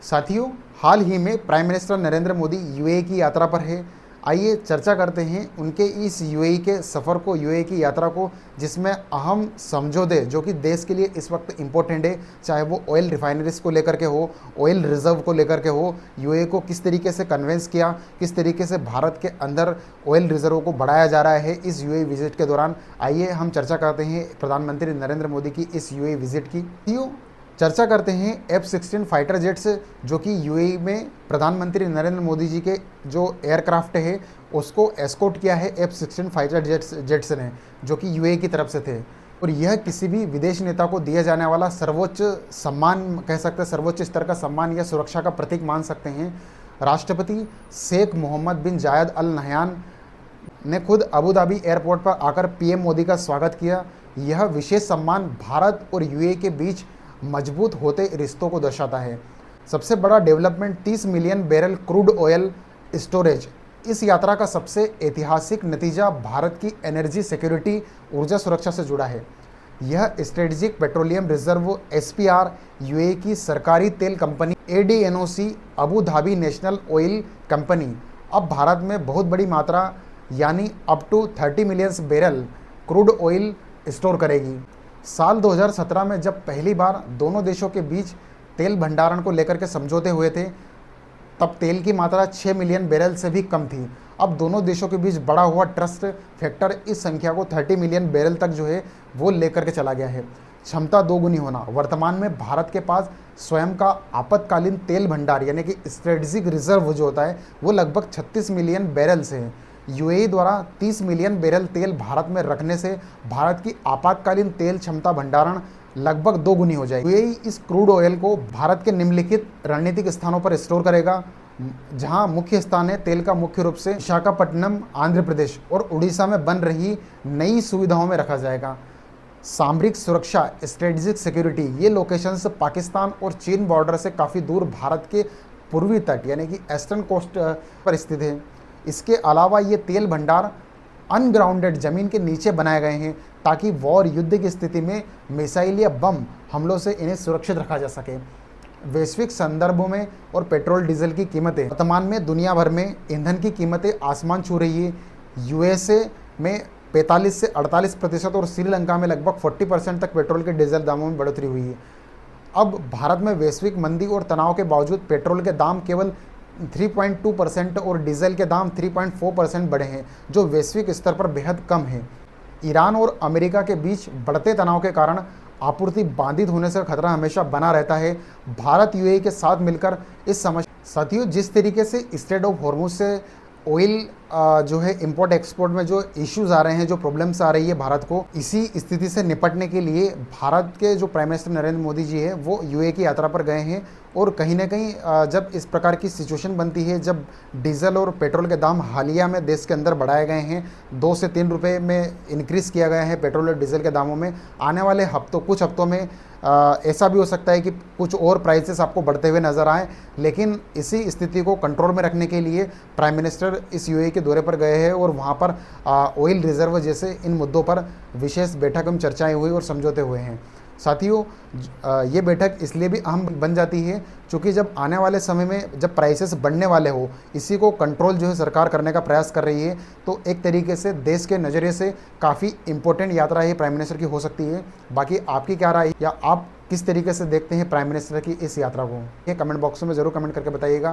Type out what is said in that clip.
साथियों, हाल ही में prime minister Narendra Modi UAE की यात्रा पर है। आइए चर्चा करते हैं उनके इस यूएई के सफ़र को, यूएई की यात्रा को, जिसमें अहम समझौते जो कि देश के लिए इस वक्त इम्पोर्टेंट है, चाहे वो ऑयल रिफाइनरीज को लेकर के हो, ऑयल रिजर्व को लेकर के हो, यूएई को किस तरीके से कन्वेंस किया, किस तरीके से भारत के अंदर ऑयल रिजर्व को बढ़ाया जा रहा है इस यूएई विजिट के दौरान। आइए हम चर्चा करते हैं प्रधानमंत्री नरेंद्र मोदी की इस यूएई विजिट की। चर्चा करते हैं F-16 फाइटर जेट्स, जो कि यूएई में प्रधानमंत्री नरेंद्र मोदी जी के जो एयरक्राफ्ट है उसको एस्कॉर्ट किया है F-16 फाइटर जेट्स ने, जो कि यूएई की तरफ से थे। और यह किसी भी विदेशी नेता को दिया जाने वाला सर्वोच्च सम्मान कह सकते हैं, सर्वोच्च स्तर का सम्मान या सुरक्षा का प्रतीक मान सकते हैं। राष्ट्रपति शेख मोहम्मद बिन जायद अल नहयान ने खुद अबू धाबी एयरपोर्ट पर आकर पीएम मोदी का स्वागत किया। यह विशेष सम्मान भारत और यूएई के बीच मजबूत होते रिश्तों को दर्शाता है। सबसे बड़ा development 30 million barrel crude oil storage. इस यात्रा का सबसे ऐतिहासिक नतीजा भारत की एनर्जी सिक्योरिटी, ऊर्जा सुरक्षा से जुड़ा है। यह strategic petroleum reserve SPR UAE की सरकारी तेल company ADNOC Abu Dhabi national oil company अब भारत में बहुत बड़ी मात्रा यानी up to 30 million barrel crude oil store करेगी। साल 2017 में जब पहली बार दोनों देशों के बीच तेल भंडारण को लेकर के समझौते हुए थे, तब तेल की मात्रा 6 मिलियन बैरल से भी कम थी। अब दोनों देशों के बीच बढ़ा हुआ ट्रस्ट फैक्टर इस संख्या को 30 मिलियन बैरल तक जो है वो लेकर के चला गया है। क्षमता दोगुनी होना। वर्तमान में भारत के पास स्वयं का आपातकालीन तेल भंडार यानी कि स्ट्रेटेजिक रिजर्व जो होता है वो लगभग 36 मिलियन बैरल से है। यूएई द्वारा 30 मिलियन बैरल तेल भारत में रखने से भारत की आपातकालीन तेल क्षमता भंडारण लगभग दोगुनी हो जाएगी। यूएई इस क्रूड ऑयल को भारत के निम्नलिखित रणनीतिक स्थानों पर स्टोर करेगा, जहां मुख्य स्थान है तेल का मुख्य रूप से विशाखापट्टनम, आंध्र प्रदेश और उड़ीसा में बन रही नई सुविधाओं में रखा जाएगा। सामरिक सुरक्षा, स्ट्रेटेजिक सिक्योरिटी, ये लोकेशंस पाकिस्तान और चीन बॉर्डर से काफ़ी दूर भारत के पूर्वी तट यानी कि ईस्टर्न कोस्ट पर स्थित है। इसके अलावा ये तेल भंडार अनग्राउंडेड ज़मीन के नीचे बनाए गए हैं ताकि वॉर, युद्ध की स्थिति में मिसाइल या बम हमलों से इन्हें सुरक्षित रखा जा सके। वैश्विक संदर्भों में और पेट्रोल डीजल की कीमतें, वर्तमान में दुनिया भर में ईंधन की कीमतें आसमान छू रही है। USA में 45 से 48% और श्रीलंका में लगभग 40% तक पेट्रोल के डीजल दामों में बढ़ोतरी हुई है। अब भारत में वैश्विक मंदी और तनाव के बावजूद पेट्रोल के दाम केवल 3.2% और डीजल के दाम 3.4% बढ़े हैं, जो वैश्विक स्तर पर बेहद कम है। ईरान और अमेरिका के बीच बढ़ते तनाव के कारण आपूर्ति बाधित होने से खतरा हमेशा बना रहता है। भारत यूएई के साथ मिलकर इस समस्या, साथियों, जिस तरीके से स्ट्रेट ऑफ हॉर्मुज से ऑयल जो है इंपोर्ट एक्सपोर्ट में जो इश्यूज आ रहे हैं, जो प्रॉब्लम्स आ रही है भारत को, इसी स्थिति से निपटने के लिए भारत के जो प्राइम मिनिस्टर नरेंद्र मोदी जी है वो यूएई की यात्रा पर गए हैं। और कहीं ना कहीं जब इस प्रकार की सिचुएशन बनती है, जब डीजल और पेट्रोल के दाम हालिया में देश के अंदर बढ़ाए गए हैं, 2 से 3 रुपये में इंक्रीज़ किया गया है पेट्रोल और डीजल के दामों में, आने वाले कुछ हफ्तों में ऐसा भी हो सकता है कि कुछ और प्राइसेस आपको बढ़ते हुए नजर आए। लेकिन इसी स्थिति को कंट्रोल में रखने के लिए प्राइम मिनिस्टर इस यूएई के दौरे पर गए हैं और वहां पर ऑयल रिजर्व जैसे इन मुद्दों पर विशेष बैठक में चर्चाएं हुई और समझौते हुए हैं। साथियों, ये बैठक इसलिए भी अहम बन जाती है क्योंकि जब आने वाले समय में जब प्राइसेस बढ़ने वाले हो, इसी को कंट्रोल जो है सरकार करने का प्रयास कर रही है, तो एक तरीके से देश के नज़रिए से काफ़ी इंपॉर्टेंट यात्रा ये प्राइम मिनिस्टर की हो सकती है। बाकी आपकी क्या राय, या आप किस तरीके से देखते हैं प्राइम मिनिस्टर की इस यात्रा को, ये कमेंट बॉक्स में ज़रूर कमेंट करके बताइएगा।